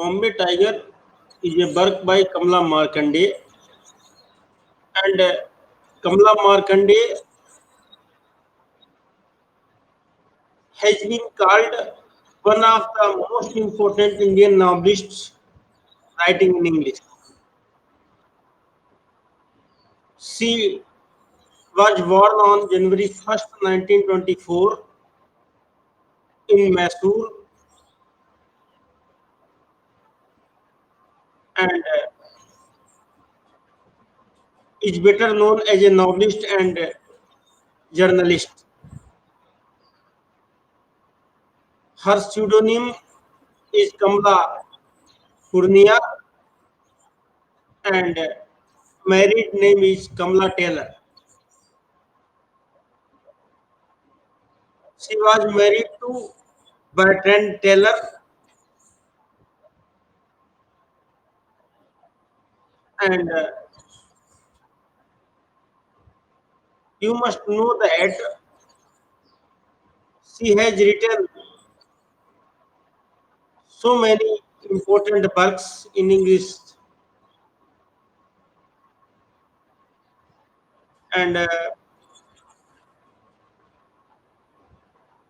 Bombay Tiger is a work by Kamala Markande, and Kamala Markande has been called one of the most important Indian novelists writing in English. She was born on January 1st, 1924 in Mysore, and is better known as a novelist and journalist. Her pseudonym is Kamala Purnia, and married name is Kamala Taylor. She was married to Bertrand Taylor, and you must know that she has written so many important works in English, and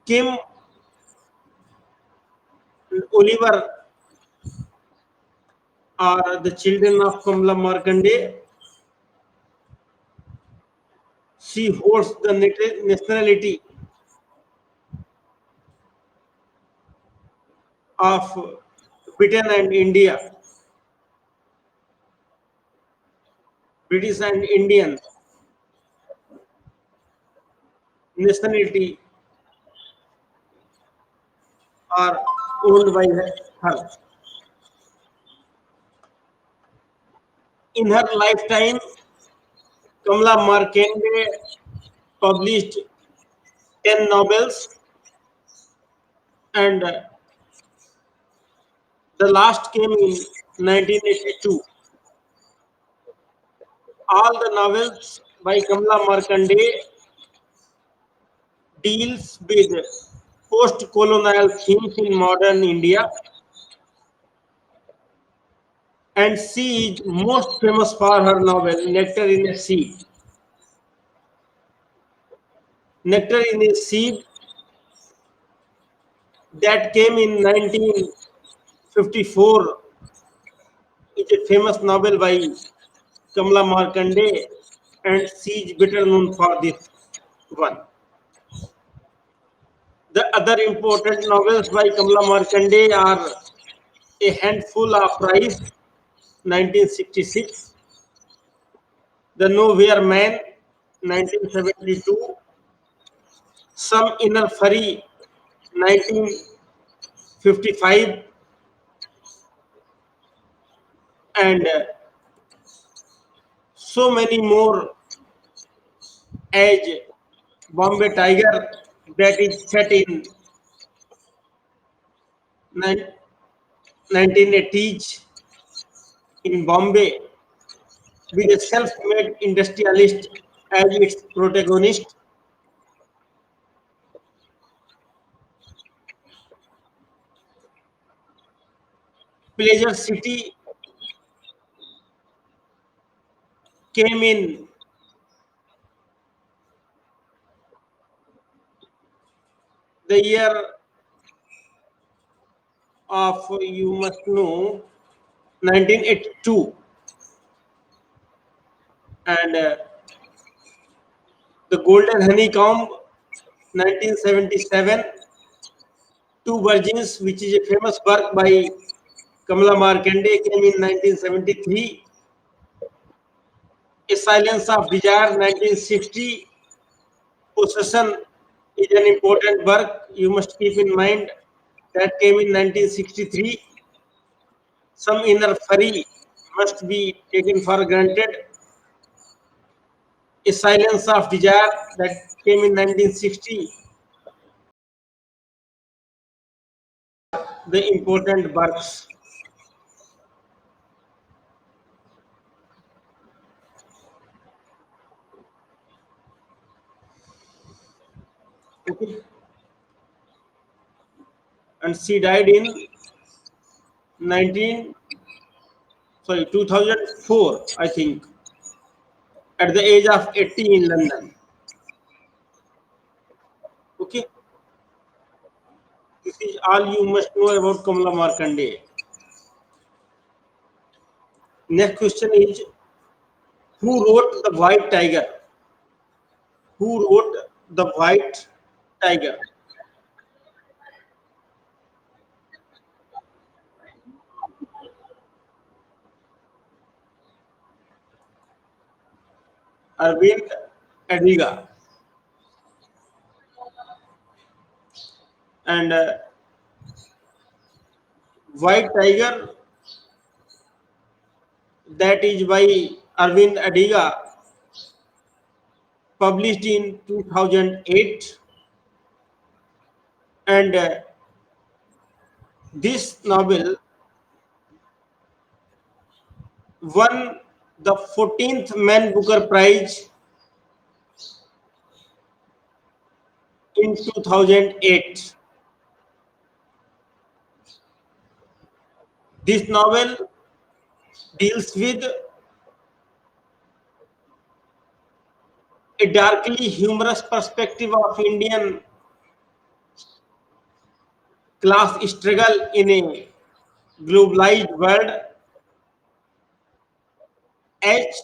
Kim and Oliver are the children of Kamala Markande. She holds the nationality of Britain and India, British and Indian nationality are owned by her. In her lifetime, Kamala Markande published 10 novels, and the last came in 1982. All the novels by Kamala Markande deals with post-colonial themes in modern India, and she is most famous for her novel Nectar in a Seed. Nectar in a Seed that came in 1954 is a famous novel by Kamala Markande, and she is better known for this one. The other important novels by Kamala Markande are A Handful of Rice, 1966, The Nowhere Man, 1972, Some Inner Furry, 1955, and so many more as Bombay Tiger that is set in 1980s in Bombay with a self-made industrialist as its protagonist. Pleasure City came in the year of, you must know, 1982, and The Golden Honeycomb, 1977, Two Virgins, which is a famous work by Kamala Markande, came in 1973. A Silence of Desire, 1960. Possession is an important work. You must keep in mind that came in 1963. Some Inner Furry must be taken for granted. A Silence of Desire that came in 1960. The important works. Okay. And she died in 19 sorry 2004, I think, at the age of 80 in London. Okay, this is all you must know about Kamala Markande. Next question is, who wrote The White Tiger? Who wrote The White Tiger? Arvind Adiga. And White Tiger, that is by Arvind Adiga, published in 2008. And this novel won the 14th Man Booker Prize in 2008. This novel deals with a darkly humorous perspective of Indian class struggle in a globalized world, as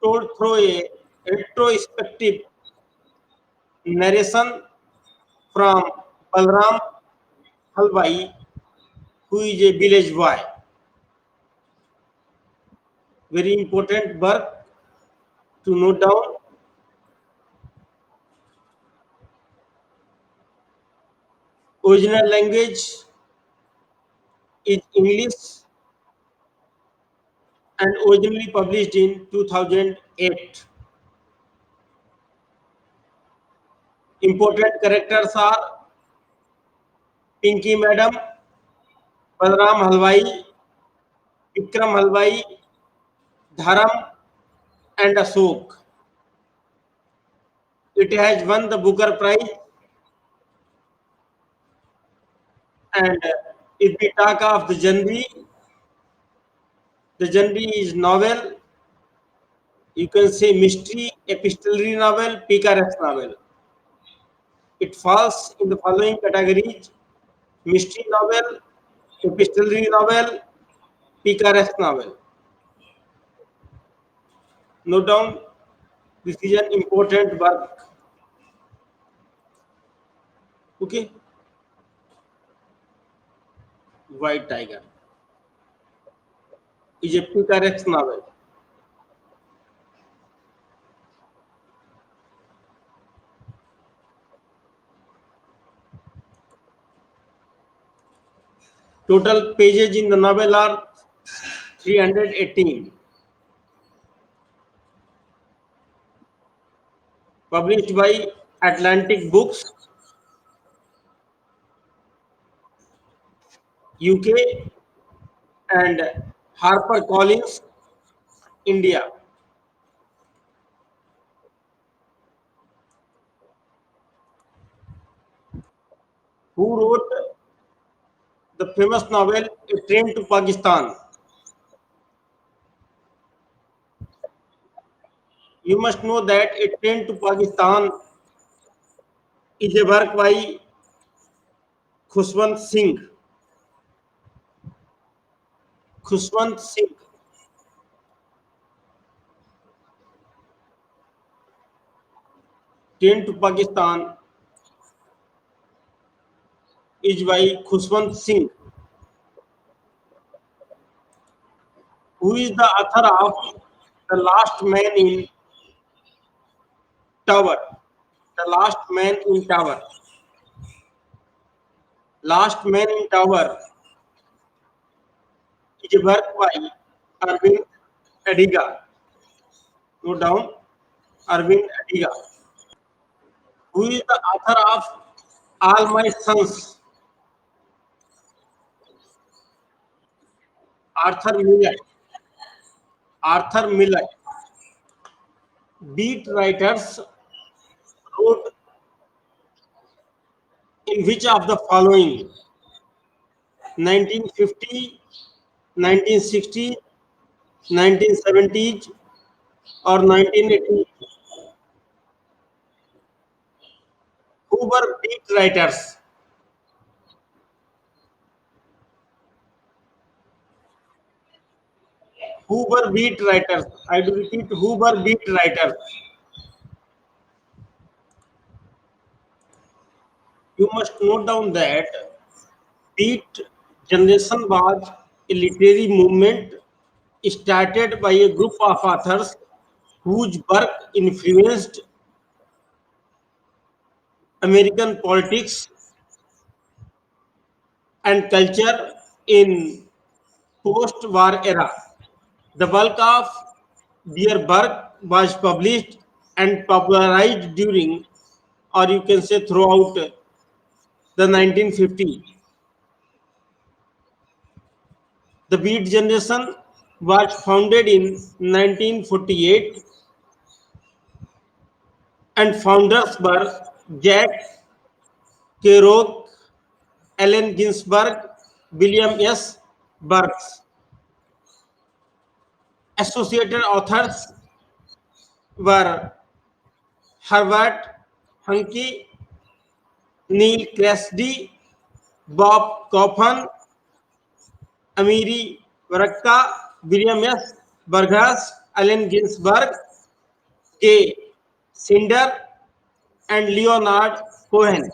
told through a retrospective narration from Balram Halwai, who is a village boy. Very important work to note down. Original language is English and originally published in 2008. Important characters are Pinky Madam, Balram Halwai, Vikram Halwai, Dharam, and Ashok. It has won the Booker Prize. And if we talk of the genre is novel, you can say mystery, epistolary novel, picaresque novel. It falls in the following categories: mystery novel, epistolary novel, picaresque novel. Note down, this is an important work. Okay, White Tiger is a picaresque novel. Total pages in the novel are 318. Published by Atlantic Books, UK, and Harper Collins, India. Who wrote the famous novel A Train to Pakistan? You must know that A Train to Pakistan is a work by Khushwant Singh. Khushwant Singh. Train to Pakistan is by Khushwant Singh, who is the author of The Last Man in Tower. The Last Man in Tower. Last Man in Tower is a work by Arvind Adiga. Note down, Arvind Adiga, who is the author of All My Sons. Arthur Miller. Arthur Miller. Beat writers wrote in which of the following? 1950, 1960, 1970s, or 1980s? Who were beat writers? Who were beat writers? I do repeat, who were beat writers? You must note down that Beat Generation was a literary movement started by a group of authors whose work influenced American politics and culture in post-war era. The bulk of their work was published and popularized during, or you can say throughout, the 1950s. The Beat Generation was founded in 1948 and founders were Jack Kerouac, Allen Ginsberg, William S. Burroughs. Associated authors were Herbert Hanke, Neil Krasdy, Bob Kaufman, Amiri Varakka, William S. Burgess, Allen Ginsberg, K. Cinder, and Leonard Cohen.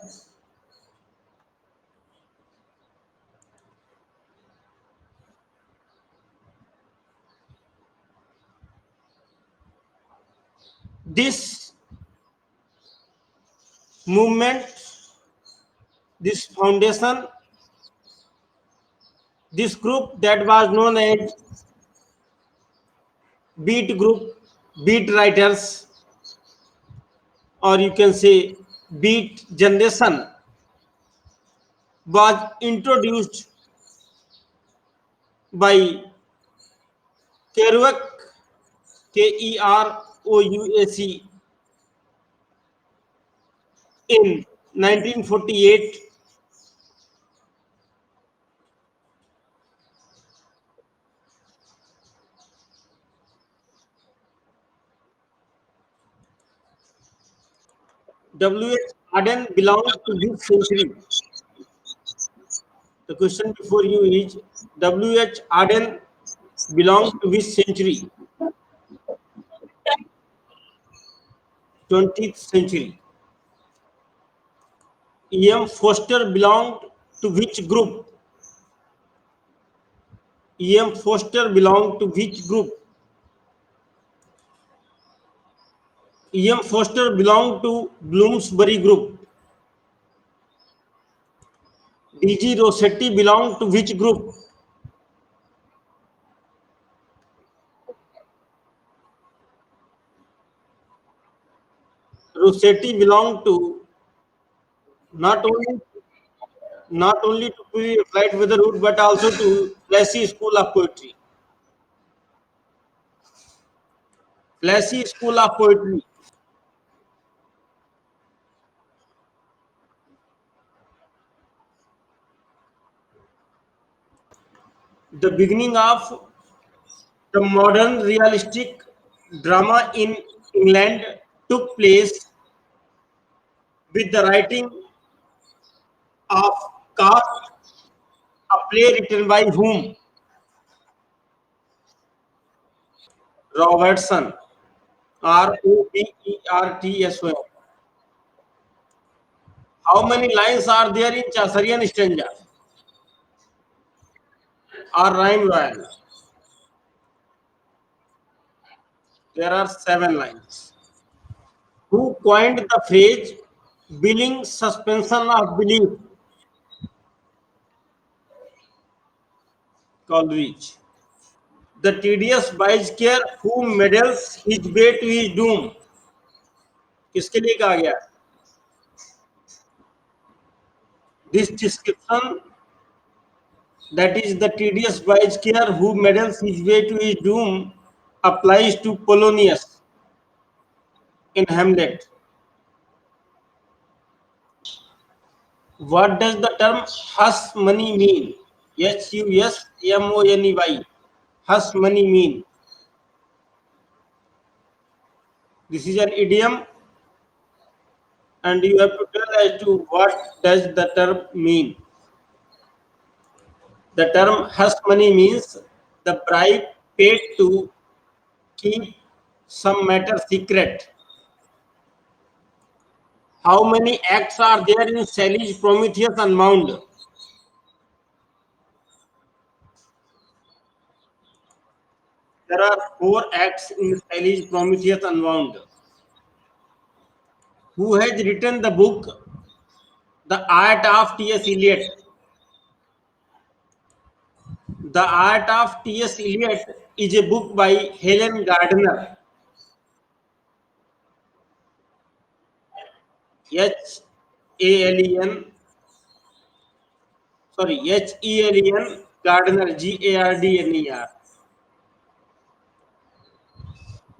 This movement, this foundation, this group that was known as beat group, beat writers, or you can say beat generation, was introduced by Kerouac, Kerouac, in 1948. W. H. Auden belonged to which century? The question before you is W. H. Auden belonged to which century? 20th century. E. M. Foster belonged to which group? E. M. Foster belonged to which group? E. M. Foster belonged to Bloomsbury Group. D. G. Rossetti belonged to which group? Rossetti belonged to not only to be applied with the root but also to Flashy School of Poetry. Flashy School of Poetry. The beginning of the modern realistic drama in England took place with the writing of Cast, a play written by whom? Robertson. Robertson. How many lines are there in Chaucerian stanza or rhyme royal? There are 7 lines. Who coined the phrase billing suspension of belief? Coleridge. The tedious vice-care who meddles his way to his doom. किसके लिए कहा गया? This description, that is the tedious vice-care who meddles his way to his doom, applies to Polonius in Hamlet. What does the term hush money mean? HUSMONEY. Hush money mean. This is an idiom, and you have to tell as to what does the term mean. The term hush money means the bribe paid to keep some matter secret. How many acts are there in Shelley's Prometheus Unbound? There are 4 acts in Shelley's Prometheus Unbound. Who has written the book The Art of T.S. Eliot? The Art of T.S. Eliot is a book by Helen Gardner. H A L E N, sorry, HELEN Gardner, GARDNER.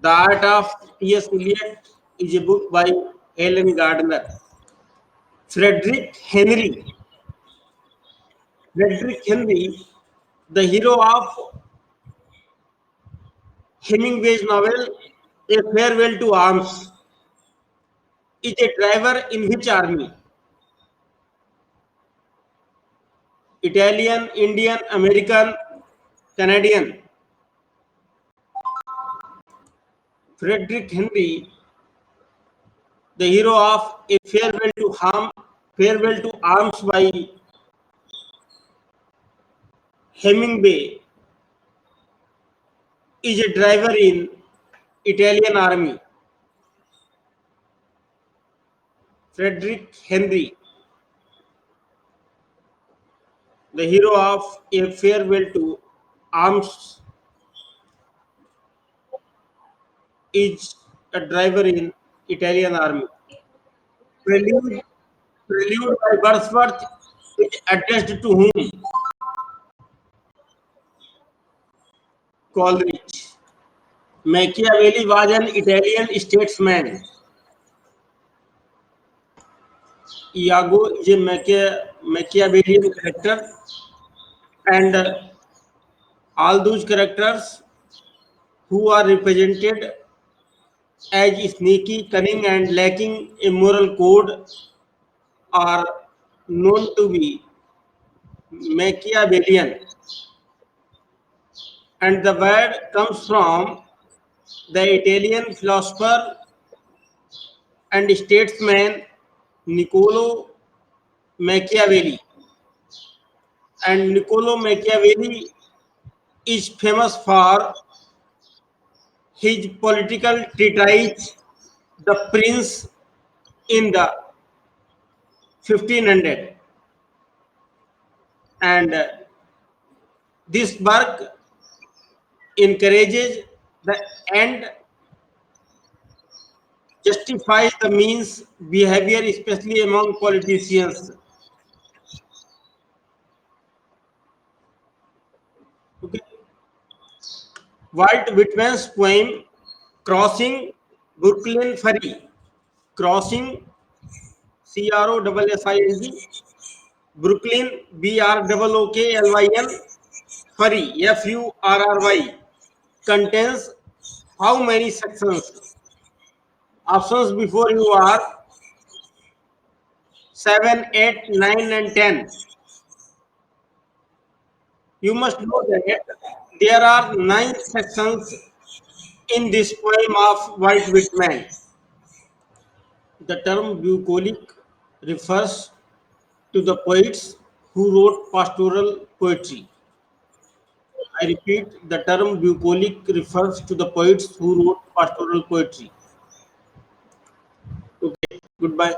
The Art of T.S. Eliot is a book by Helen Gardner. Frederick Henry. Frederick Henry, the hero of Hemingway's novel A Farewell to Arms, is a driver in which army? Italian, Indian, American, Canadian. Frederick Henry, the hero of Farewell to Arms by Hemingway, is a driver in Italian army. Frederick Henry, the hero of A Farewell to Arms, is a driver in Italian army. Prelude, Prelude by Wordsworth is addressed to whom? Coleridge. Machiavelli was an Italian statesman. Iago is a Machiavellian character, and all those characters who are represented as sneaky, cunning, and lacking a moral code are known to be Machiavellian. And the word comes from the Italian philosopher and statesman Niccolo Machiavelli. And Niccolo Machiavelli is famous for his political treatise, The Prince, in the 1500. And this work encourages the end, justifies the means behavior, especially among politicians. Okay. Walt Whitman's poem Crossing Brooklyn Ferry, Crossing CROSSING, Brooklyn BROOKLYN, Ferry FURRY, contains how many sections? Options before you are 7, 8, 9, and 10. You must know that there are 9 sections in this poem of Walt Whitman. The term bucolic refers to the poets who wrote pastoral poetry. I repeat, the term bucolic refers to the poets who wrote pastoral poetry. Okay, goodbye.